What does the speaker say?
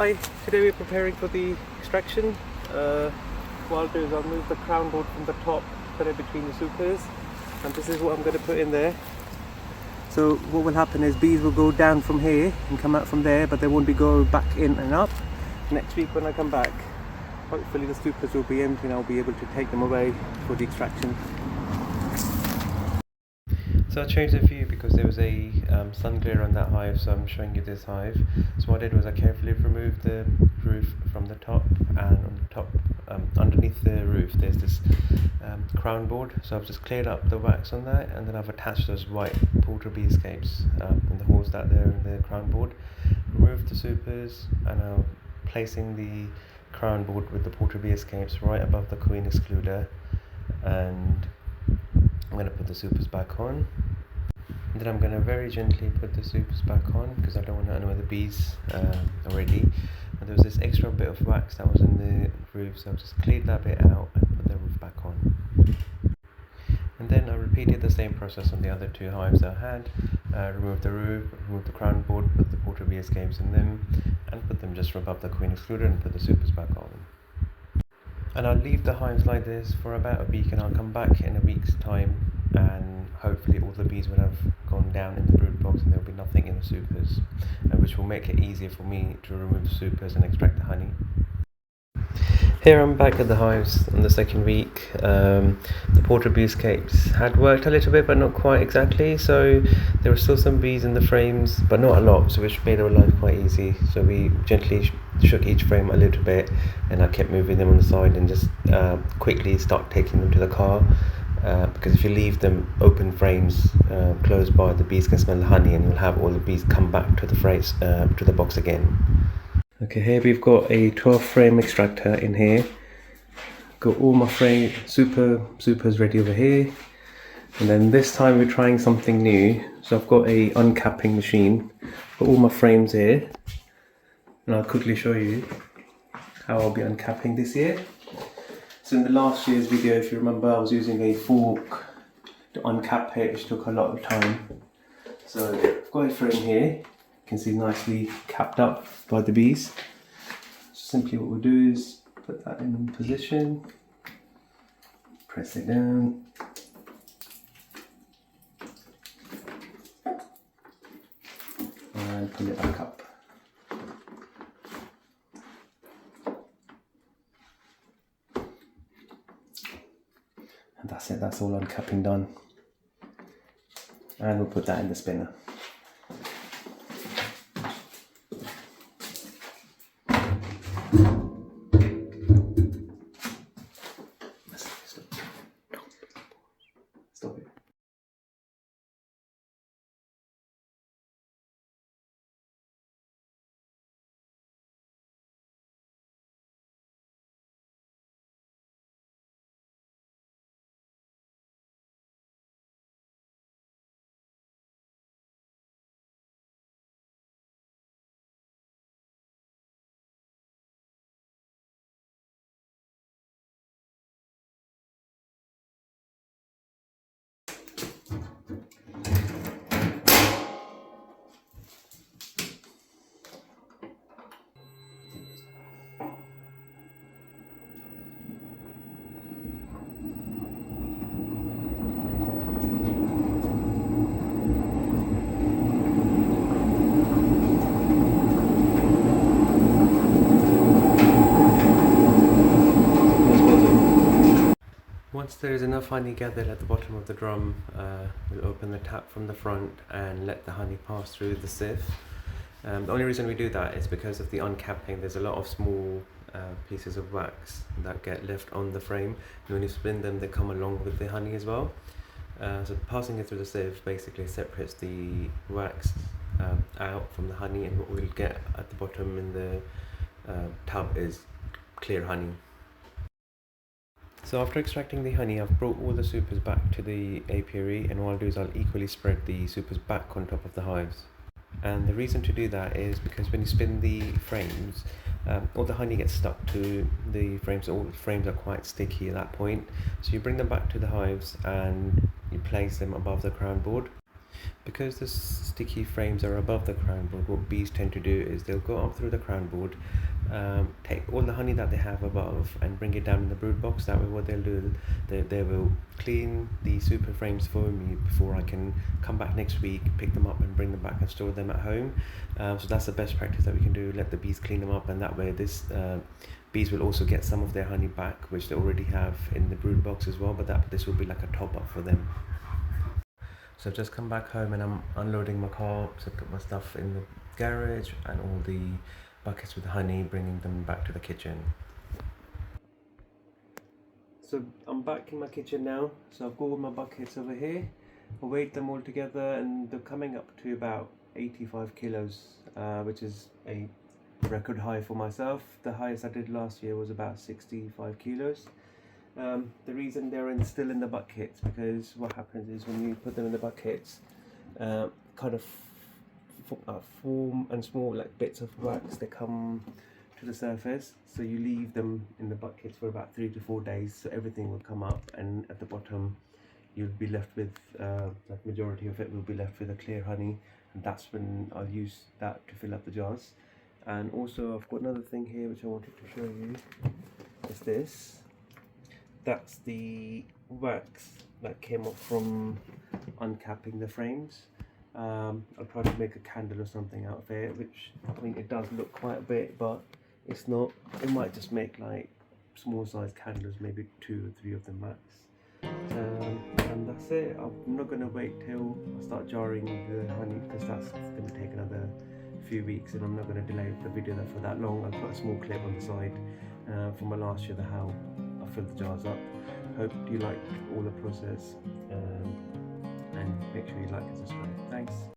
Hi, today we're preparing for the extraction. What I'll do is I'll move the crown board from the top, put it between the supers, and this is what I'm going to put in there. So what will happen is bees will go down from here and come out from there, but they won't be go back in and up. Next week when I come back, hopefully the supers will be empty and I'll be able to take them away for the extraction. So I changed the view because there was a sun glare on that hive, so I'm showing you this hive. So what I did was I carefully removed the roof from the top, and on the top, underneath the roof, there's this crown board. So I've just cleared up the wax on that, and then I've attached those white porter bee escapes in the holes that there in the crown board. Removed the supers, and I'm placing the crown board with the porter bee escapes right above the queen excluder, and I'm going to put the supers back on. And then I'm going to very gently put the supers back on because I don't want to annoy the bees already. And there was this extra bit of wax that was in the roof, so I've just cleared that bit out and put the roof back on. And then I repeated the same process on the other two hives I had. Removed the roof, removed the crown board, put the porter bee escapes in them, and put them just above the queen excluder and put the supers back on. And I'll leave the hives like this for about a week, and I'll come back in a week's time, and hopefully all the bees will have gone down in the brood box and there'll be nothing in the supers, which will make it easier for me to remove the supers and extract the honey. Here I'm back at the hives on the second week. The porter bee escapes had worked a little bit, but not quite exactly, so there were still some bees in the frames, but not a lot, so which made our life quite easy. So we gently shook each frame a little bit, and I kept moving them on the side and just quickly start taking them to the car, because if you leave them open frames close by, the bees can smell the honey and you'll have all the bees come back to the frames, to the box again. Okay, here we've got a 12 frame extractor in here. Got all my supers ready over here. And then this time we're trying something new. So I've got a uncapping machine. Got all my frames here. And I'll quickly show you how I'll be uncapping this year. So in the last year's video, if you remember, I was using a fork to uncap it, which took a lot of time. So I've got a frame here. You can see nicely capped up by the bees. So simply what we'll do is put that in position, press it down, and pull it back up. And that's it, that's all uncapping done. And we'll put that in the spinner. Stop it. Once there is enough honey gathered at the bottom of the drum, we'll open the tap from the front and let the honey pass through the sieve. The only reason we do that is because of the uncapping. There's a lot of small pieces of wax that get left on the frame, and when you spin them, they come along with the honey as well. So passing it through the sieve basically separates the wax out from the honey, and what we'll get at the bottom in the tub is clear honey. So after extracting the honey, I've brought all the supers back to the apiary, and what I'll do is I'll equally spread the supers back on top of the hives. And the reason to do that is because when you spin the frames, all the honey gets stuck to the frames. All the frames are quite sticky at that point. So you bring them back to the hives and you place them above the crown board. Because the sticky frames are above the crown board, what bees tend to do is they'll go up through the crown board, take all the honey that they have above and bring it down in the brood box. That way what they'll do, they will clean the super frames for me before I can come back next week, pick them up and bring them back and store them at home. So that's the best practice that we can do, let the bees clean them up, and that way this bees will also get some of their honey back, which they already have in the brood box as well, but this will be like a top up for them. So I've just come back home and I'm unloading my car, so I put my stuff in the garage and all the buckets with honey, bringing them back to the kitchen. So I'm back in my kitchen now, so I've got all my buckets over here. I weighed them all together and they're coming up to about 85 kilos, which is a record high for myself. The highest I did last year was about 65 kilos. The reason they're still in the buckets, because what happens is when you put them in the buckets, kind of form and small like bits of wax, they come to the surface, so you leave them in the buckets for about 3 to 4 days, so everything will come up, and at the bottom you'll be left with the majority of it will be left with a clear honey, and that's when I'll use that to fill up the jars. And also I've got another thing here which I wanted to show you. Is this. That's the wax that came up from uncapping the frames. I'll try to make a candle or something out of it, which, I mean, it does look quite a bit, but it's not. It might just make like small size candles, maybe 2 or 3 of them max. And that's it. I'm not going to wait till I start jarring the honey, because that's going to take another few weeks, and I'm not going to delay the video there for that long. I'll put a small clip on the side from my last year, how I filled the jars up. Hope you like all the process, and make sure you like and subscribe. Thanks.